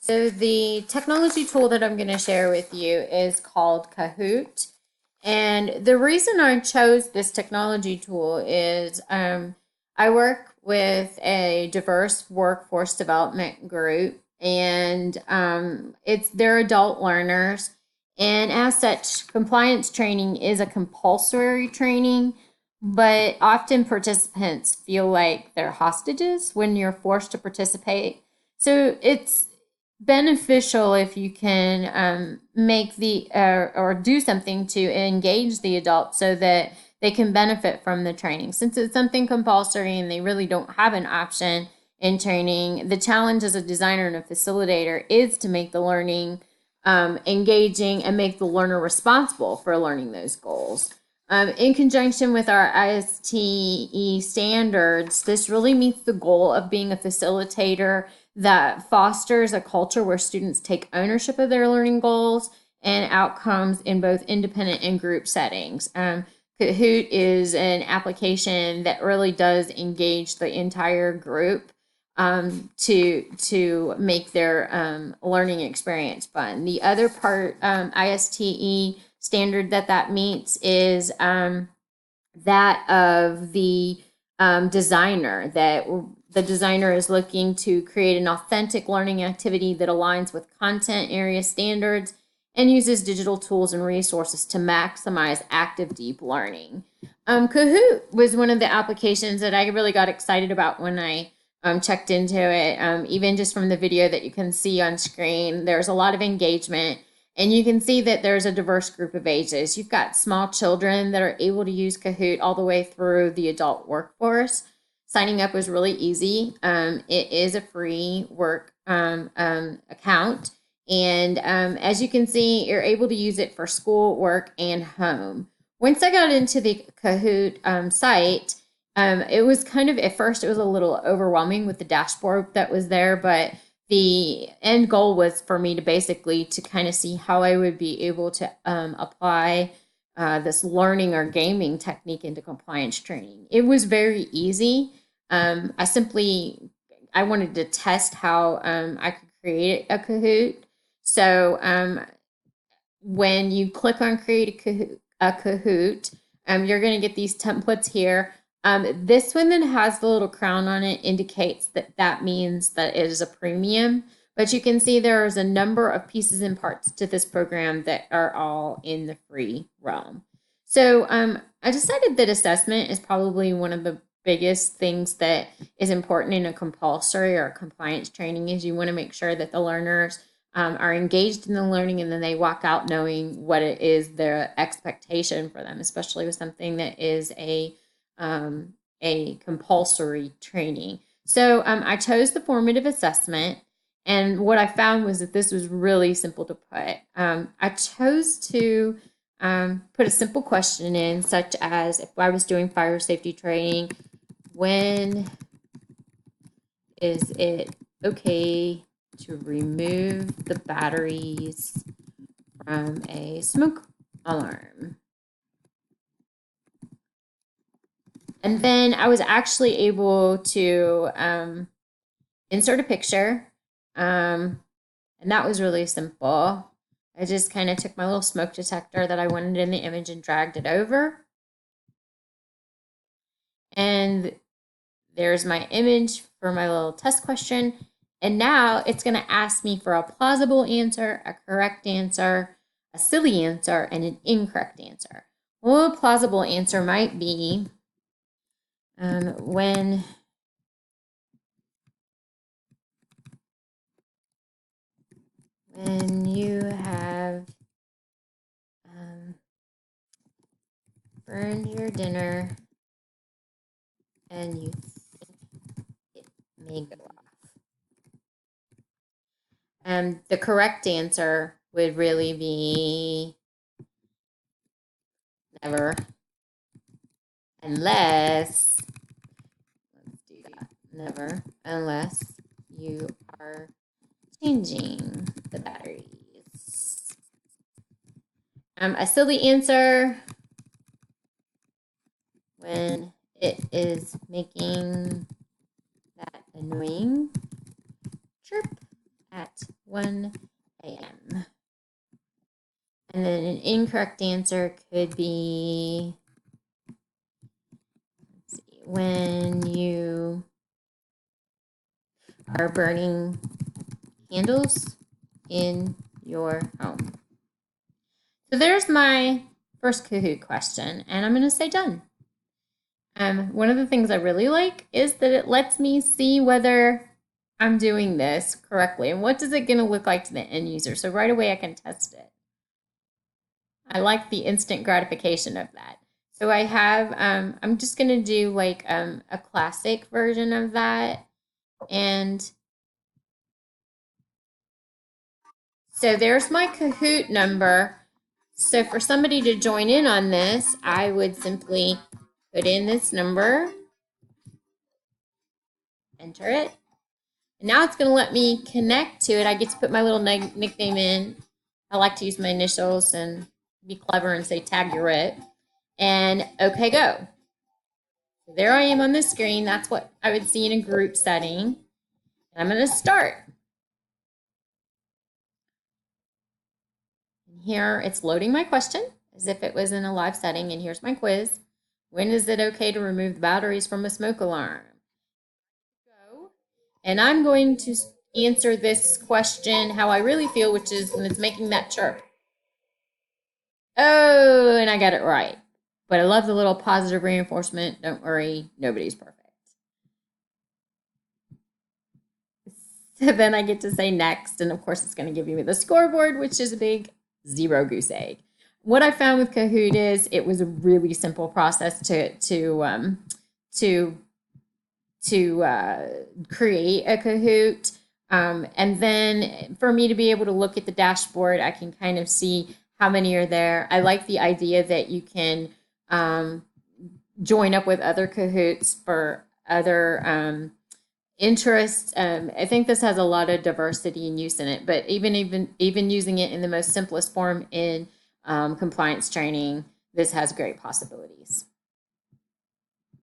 So the technology tool that I'm going to share with you is called Kahoot. And the reason I chose this technology tool is I work with a diverse workforce development group, and they're adult learners. And as such, compliance training is a compulsory training, but often participants feel like they're hostages when you're forced to participate. So it's beneficial if you can make the or do something to engage the adults so that they can benefit from the training. Since it's something compulsory and they really don't have an option in training, the challenge as a designer and a facilitator is to make the learning engaging and make the learner responsible for learning those goals. In conjunction with our ISTE standards, this really meets the goal of being a facilitator that fosters a culture where students take ownership of their learning goals and outcomes in both independent and group settings. Kahoot is an application that really does engage the entire group to make their learning experience fun. The other part, ISTE standard that meets is that of the designer, that the designer is looking to create an authentic learning activity that aligns with content area standards and uses digital tools and resources to maximize active deep learning. Kahoot was one of the applications that I really got excited about when I checked into it. Even just from the video that you can see on screen, there's a lot of engagement. And you can see that there's a diverse group of ages. You've got small children that are able to use Kahoot all the way through the adult workforce. Signing up was really easy. It is a free work account. And as you can see, you're able to use it for school, work, and home. Once I got into the Kahoot site, it was kind of, at first, it was a little overwhelming with the dashboard that was there, but the end goal was for me to basically to kind of see how I would be able to apply this learning or gaming technique into compliance training. It was very easy. I wanted to test how I could create a Kahoot. So when you click on create a Kahoot, you're going to get these templates here. This one that has the little crown on it indicates that means that it is a premium, but you can see there's a number of pieces and parts to this program that are all in the free realm. So I decided that assessment is probably one of the biggest things that is important in a compulsory or compliance training. Is you want to make sure that the learners are engaged in the learning and then they walk out knowing what it is their expectation for them, especially with something that is a compulsory training. So I chose the formative assessment, and what I found was that this was really simple to put. I chose to put a simple question in, such as if I was doing fire safety training, when is it okay to remove the batteries from a smoke alarm? And then I was actually able to insert a picture, and that was really simple. I just kind of took my little smoke detector that I wanted in the image and dragged it over. And there's my image for my little test question. And now it's going to ask me for a plausible answer, a correct answer, a silly answer, and an incorrect answer. Well, a plausible answer might be when you have burned your dinner and you think it may go off. The correct answer would really be never, unless, let's do that, never, unless you are changing the batteries. A silly answer, when it is making that annoying chirp at 1 a.m. And then an incorrect answer could be, let's see, when you are burning candles in your home. So there's my first Kahoot question, and I'm going to say done. One of the things I really like is that it lets me see whether I'm doing this correctly and what is it going to look like to the end user. So right away I can test it. I like the instant gratification of that. So I have, I'm just going to do like a classic version of that. And so there's my Kahoot number. So for somebody to join in on this, I would simply put in this number, enter it. And now it's going to let me connect to it. I get to put my little nickname in. I like to use my initials and be clever and say tag your it. And okay, go. So there I am on the screen. That's what I would see in a group setting. And I'm going to start. And here it's loading my question as if it was in a live setting. And here's my quiz. When is it okay to remove the batteries from a smoke alarm? Go. And I'm going to answer this question how I really feel, which is when it's making that chirp. Oh, and I got it right. But I love the little positive reinforcement. Don't worry, nobody's perfect. So then I get to say next, and of course it's going to give me the scoreboard, which is a big 0 goose egg. What I found with Kahoot is it was a really simple process to create a Kahoot. And then for me to be able to look at the dashboard, I can kind of see how many are there. I like the idea that you can join up with other Kahoots for other interests. I think this has a lot of diversity and use in it, but even using it in the most simplest form in compliance training, this has great possibilities.